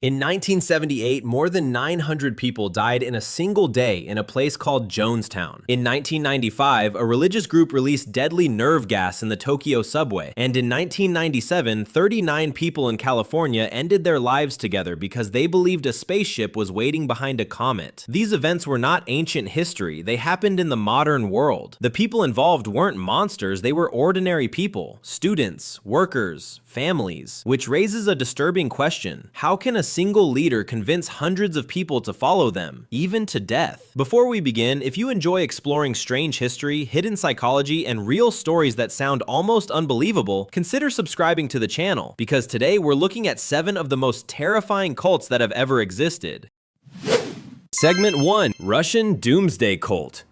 In 1978, more than 900 people died in a single day in a place called Jonestown. In 1995, a religious group released deadly nerve gas in the Tokyo subway. And in 1997, 39 people in California ended their lives together because they believed a spaceship was waiting behind a comet. These events were not ancient history, they happened in the modern world. The people involved weren't monsters, they were ordinary people, students, workers, families, which raises a disturbing question. How can a single leader convince hundreds of people to follow them, even to death? Before we begin, if you enjoy exploring strange history, hidden psychology, and real stories that sound almost unbelievable, consider subscribing to the channel, because today we're looking at 7 of the most terrifying cults that have ever existed. Segment 1. Russian Doomsday Cult.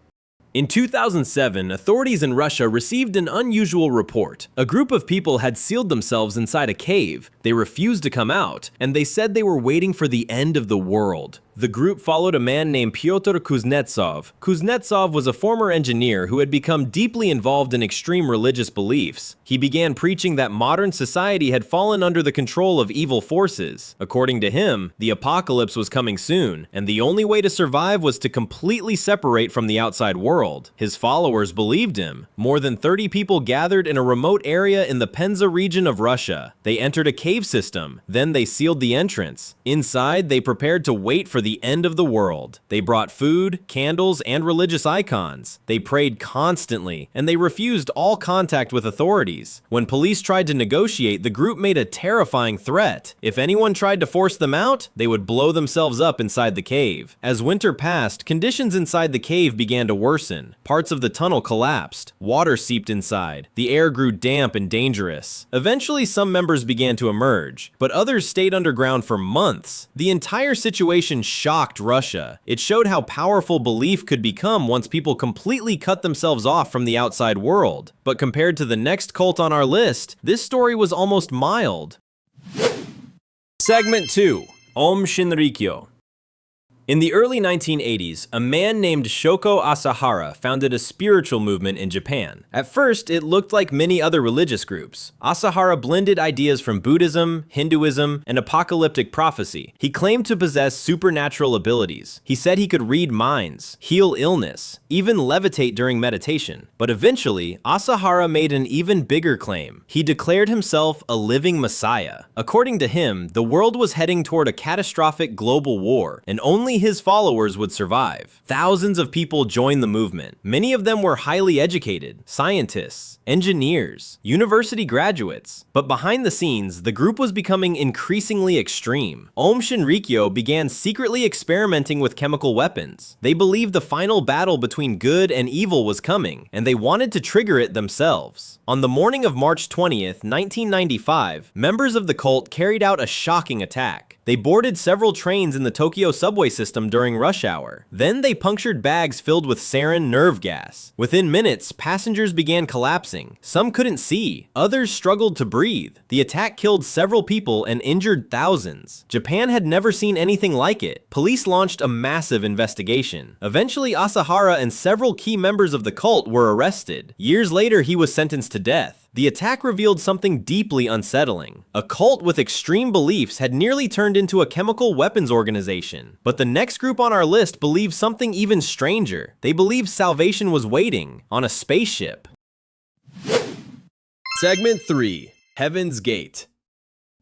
In 2007, authorities in Russia received an unusual report. A group of people had sealed themselves inside a cave. They refused to come out, and they said they were waiting for the end of the world. The group followed a man named Pyotr Kuznetsov. Kuznetsov was a former engineer who had become deeply involved in extreme religious beliefs. He began preaching that modern society had fallen under the control of evil forces. According to him, the apocalypse was coming soon, and the only way to survive was to completely separate from the outside world. His followers believed him. More than 30 people gathered in a remote area in the Penza region of Russia. They entered a cave system. Then they sealed the entrance. Inside, they prepared to wait for the end of the world. They brought food, candles, and religious icons. They prayed constantly, and they refused all contact with authorities. When police tried to negotiate, the group made a terrifying threat. If anyone tried to force them out, they would blow themselves up inside the cave. As winter passed, conditions inside the cave began to worsen. Parts of the tunnel collapsed. Water seeped inside. The air grew damp and dangerous. Eventually, some members began to emerge, but others stayed underground for months. The entire situation shocked Russia. It showed how powerful belief could become once people completely cut themselves off from the outside world. But compared to the next cult on our list, this story was almost mild. Segment 2. Aum Shinrikyo. In the early 1980s, a man named Shoko Asahara founded a spiritual movement in Japan. At first, it looked like many other religious groups. Asahara blended ideas from Buddhism, Hinduism, and apocalyptic prophecy. He claimed to possess supernatural abilities. He said he could read minds, heal illness, even levitate during meditation. But eventually, Asahara made an even bigger claim. He declared himself a living messiah. According to him, the world was heading toward a catastrophic global war, and only his followers would survive. Thousands of people joined the movement. Many of them were highly educated, scientists, engineers, university graduates. But behind the scenes, the group was becoming increasingly extreme. Aum Shinrikyo began secretly experimenting with chemical weapons. They believed the final battle between good and evil was coming, and they wanted to trigger it themselves. On the morning of March 20th, 1995, members of the cult carried out a shocking attack. They boarded several trains in the Tokyo subway system during rush hour. Then they punctured bags filled with sarin nerve gas. Within minutes, passengers began collapsing. Some couldn't see. Others struggled to breathe. The attack killed several people and injured thousands. Japan had never seen anything like it. Police launched a massive investigation. Eventually, Asahara and several key members of the cult were arrested. Years later, he was sentenced to death. The attack revealed something deeply unsettling. A cult with extreme beliefs had nearly turned into a chemical weapons organization. But the next group on our list believed something even stranger. They believed salvation was waiting on a spaceship. Segment 3. Heaven's Gate.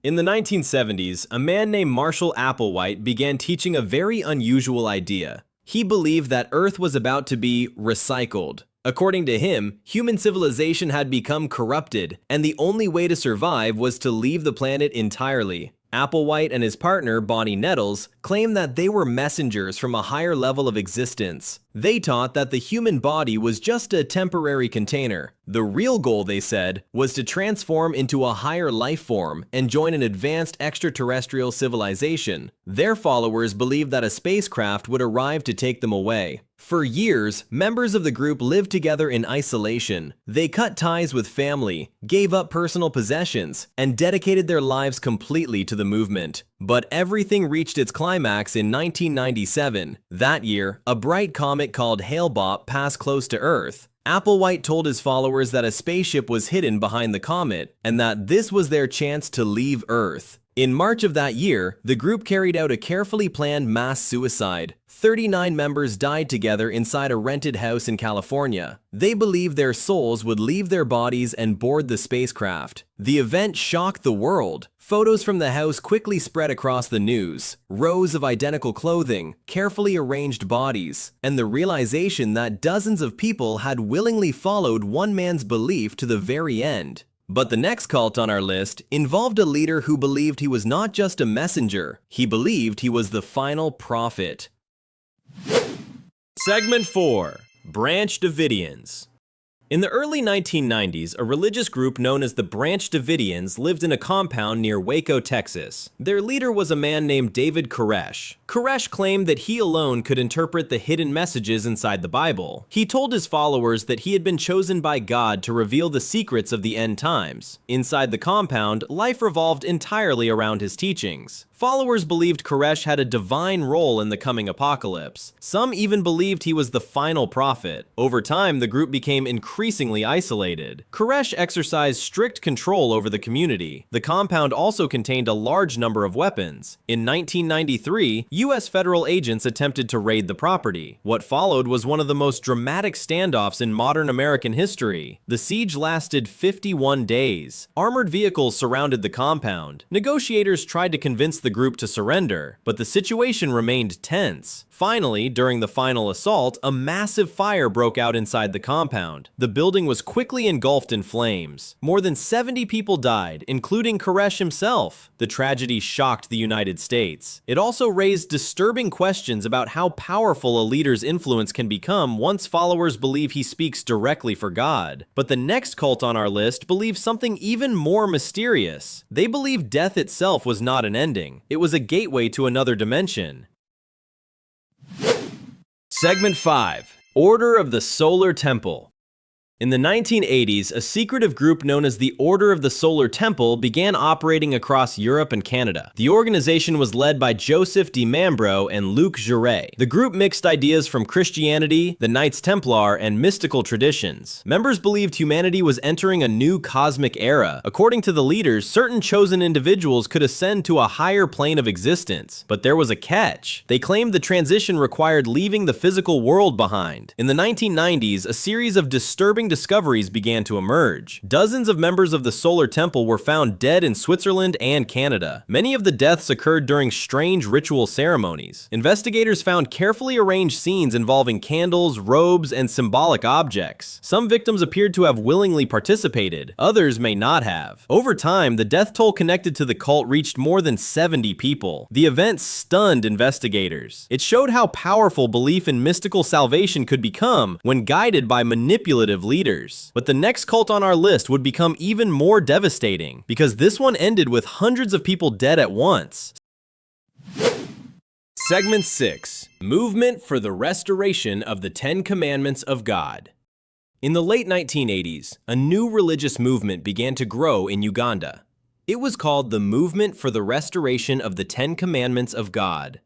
In the 1970s, a man named Marshall Applewhite began teaching a very unusual idea. He believed that Earth was about to be recycled. According to him, human civilization had become corrupted, and the only way to survive was to leave the planet entirely. Applewhite and his partner, Bonnie Nettles, claimed that they were messengers from a higher level of existence. They taught that the human body was just a temporary container. The real goal, they said, was to transform into a higher life form and join an advanced extraterrestrial civilization. Their followers believed that a spacecraft would arrive to take them away. For years, members of the group lived together in isolation. They cut ties with family, gave up personal possessions, and dedicated their lives completely to the movement. But everything reached its climax in 1997. That year, a bright comet called Hale-Bopp passed close to Earth. Applewhite told his followers that a spaceship was hidden behind the comet, and that this was their chance to leave Earth. In March of that year, the group carried out a carefully planned mass suicide. 39 members died together inside a rented house in California. They believed their souls would leave their bodies and board the spacecraft. The event shocked the world. Photos from the house quickly spread across the news. Rows of identical clothing, carefully arranged bodies, and the realization that dozens of people had willingly followed one man's belief to the very end. But the next cult on our list involved a leader who believed he was not just a messenger, he believed he was the final prophet. Segment 4. Branchvidians. In the early 1990s, a religious group known as the Branchvidians lived in a compound near Waco, Texas. Their leader was a man named David Koresh. Koresh claimed that he alone could interpret the hidden messages inside the Bible. He told his followers that he had been chosen by God to reveal the secrets of the end times. Inside the compound, life revolved entirely around his teachings. Followers believed Koresh had a divine role in the coming apocalypse. Some even believed he was the final prophet. Over time, the group became increasingly isolated. Koresh exercised strict control over the community. The compound also contained a large number of weapons. In 1993, U.S. federal agents attempted to raid the property. What followed was one of the most dramatic standoffs in modern American history. The siege lasted 51 days. Armored vehicles surrounded the compound. Negotiators tried to convince the group to surrender, but the situation remained tense. Finally, during the final assault, a massive fire broke out inside the compound. The building was quickly engulfed in flames. More than 70 people died, including Koresh himself. The tragedy shocked the United States. It also raised disturbing questions about how powerful a leader's influence can become once followers believe he speaks directly for God. But the next cult on our list believes something even more mysterious. They believed death itself was not an ending. It was a gateway to another dimension. Segment 5. Order of the Solar Temple. In the 1980s, a secretive group known as the Order of the Solar Temple began operating across Europe and Canada. The organization was led by Joseph Di Mambro and Luc Jouret. The group mixed ideas from Christianity, the Knights Templar, and mystical traditions. Members believed humanity was entering a new cosmic era. According to the leaders, certain chosen individuals could ascend to a higher plane of existence. But there was a catch. They claimed the transition required leaving the physical world behind. In the 1990s, a series of disturbing discoveries began to emerge. Dozens of members of the Solar Temple were found dead in Switzerland and Canada. Many of the deaths occurred during strange ritual ceremonies. Investigators found carefully arranged scenes involving candles, robes, and symbolic objects. Some victims appeared to have willingly participated. Others may not have. Over time, the death toll connected to the cult reached more than 70 people. The event stunned investigators. It showed how powerful belief in mystical salvation could become when guided by manipulative leaders. But the next cult on our list would become even more devastating, because this one ended with hundreds of people dead at once. Segment 6. Movement for the Restoration of the Ten Commandments of God. In the late 1980s, a new religious movement began to grow in Uganda. It was called the Movement for the Restoration of the Ten Commandments of God.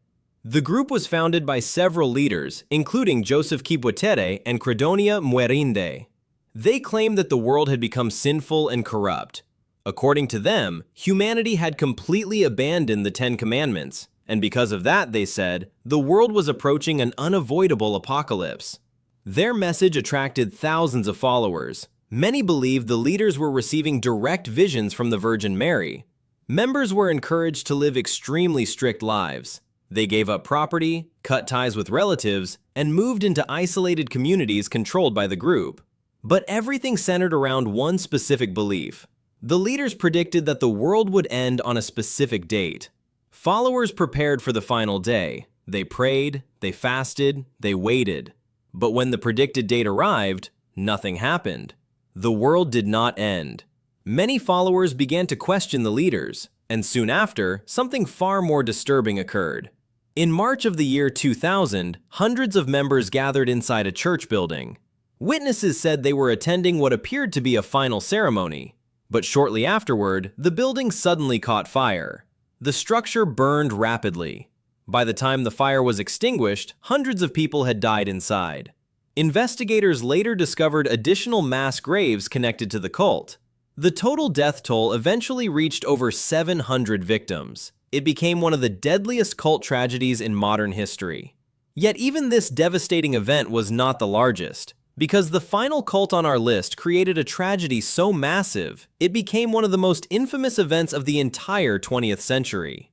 The group was founded by several leaders, including Joseph Kibwetere and Credonia Mwerinde. They claimed that the world had become sinful and corrupt. According to them, humanity had completely abandoned the Ten Commandments, and because of that, they said, the world was approaching an unavoidable apocalypse. Their message attracted thousands of followers. Many believed the leaders were receiving direct visions from the Virgin Mary. Members were encouraged to live extremely strict lives. They gave up property, cut ties with relatives, and moved into isolated communities controlled by the group. But everything centered around one specific belief. The leaders predicted that the world would end on a specific date. Followers prepared for the final day. They prayed, they fasted, they waited. But when the predicted date arrived, nothing happened. The world did not end. Many followers began to question the leaders, and soon after, something far more disturbing occurred. In March of the year 2000, hundreds of members gathered inside a church building. Witnesses said they were attending what appeared to be a final ceremony, but shortly afterward, the building suddenly caught fire. The structure burned rapidly. By the time the fire was extinguished, hundreds of people had died inside. Investigators later discovered additional mass graves connected to the cult. The total death toll eventually reached over 700 victims. It became one of the deadliest cult tragedies in modern history. Yet even this devastating event was not the largest, because the final cult on our list created a tragedy so massive, it became one of the most infamous events of the entire 20th century.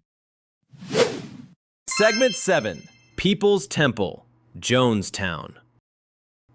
Segment 7. People's Temple, Jonestown.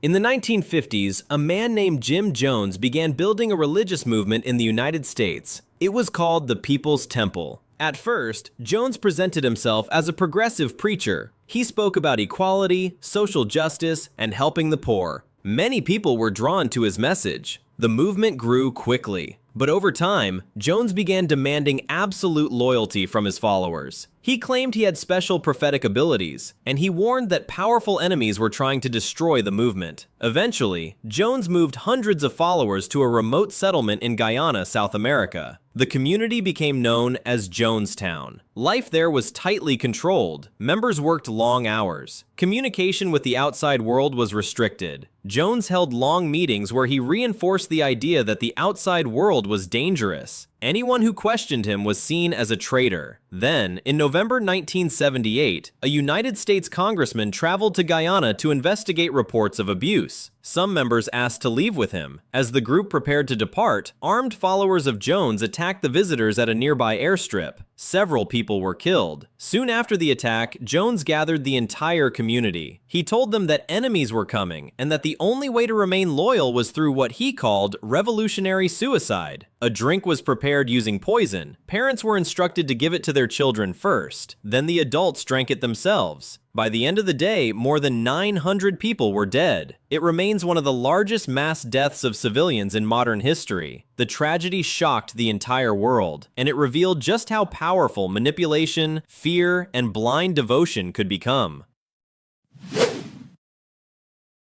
In the 1950s, a man named Jim Jones began building a religious movement in the United States. It was called the People's Temple. At first, Jones presented himself as a progressive preacher. He spoke about equality, social justice, and helping the poor. Many people were drawn to his message. The movement grew quickly, but over time, Jones began demanding absolute loyalty from his followers. He claimed he had special prophetic abilities, and he warned that powerful enemies were trying to destroy the movement. Eventually, Jones moved hundreds of followers to a remote settlement in Guyana, South America. The community became known as Jonestown. Life there was tightly controlled. Members worked long hours. Communication with the outside world was restricted. Jones held long meetings where he reinforced the idea that the outside world was dangerous. Anyone who questioned him was seen as a traitor. Then, in November 1978, a United States congressman traveled to Guyana to investigate reports of abuse. Some members asked to leave with him. As the group prepared to depart, armed followers of Jones attacked the visitors at a nearby airstrip. Several people were killed. Soon after the attack, Jones gathered the entire community. He told them that enemies were coming and that the only way to remain loyal was through what he called revolutionary suicide. A drink was prepared using poison. Parents were instructed to give it to their children first. Then the adults drank it themselves. By the end of the day, more than 900 people were dead. It remains one of the largest mass deaths of civilians in modern history. The tragedy shocked the entire world, and it revealed just how powerful manipulation, fear, and blind devotion could become.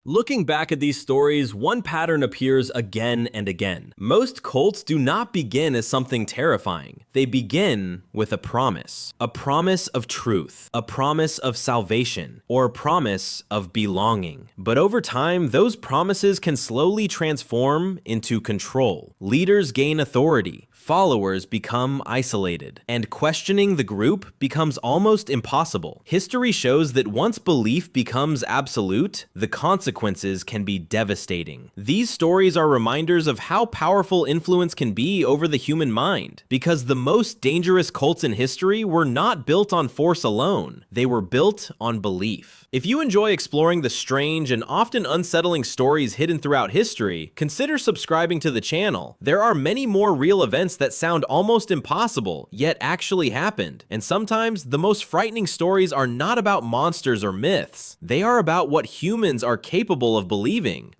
Looking back at these stories, one pattern appears again and again. Most cults do not begin as something terrifying. They begin with a promise of truth, a promise of salvation, or a promise of belonging. But over time, those promises can slowly transform into control. Leaders gain authority. Followers become isolated, and questioning the group becomes almost impossible. History shows that once belief becomes absolute, the consequences can be devastating. These stories are reminders of how powerful influence can be over the human mind, because the most dangerous cults in history were not built on force alone. They were built on belief. If you enjoy exploring the strange and often unsettling stories hidden throughout history, consider subscribing to the channel. There are many more real events that sound almost impossible, yet actually happened. And sometimes, the most frightening stories are not about monsters or myths. They are about what humans are capable of believing.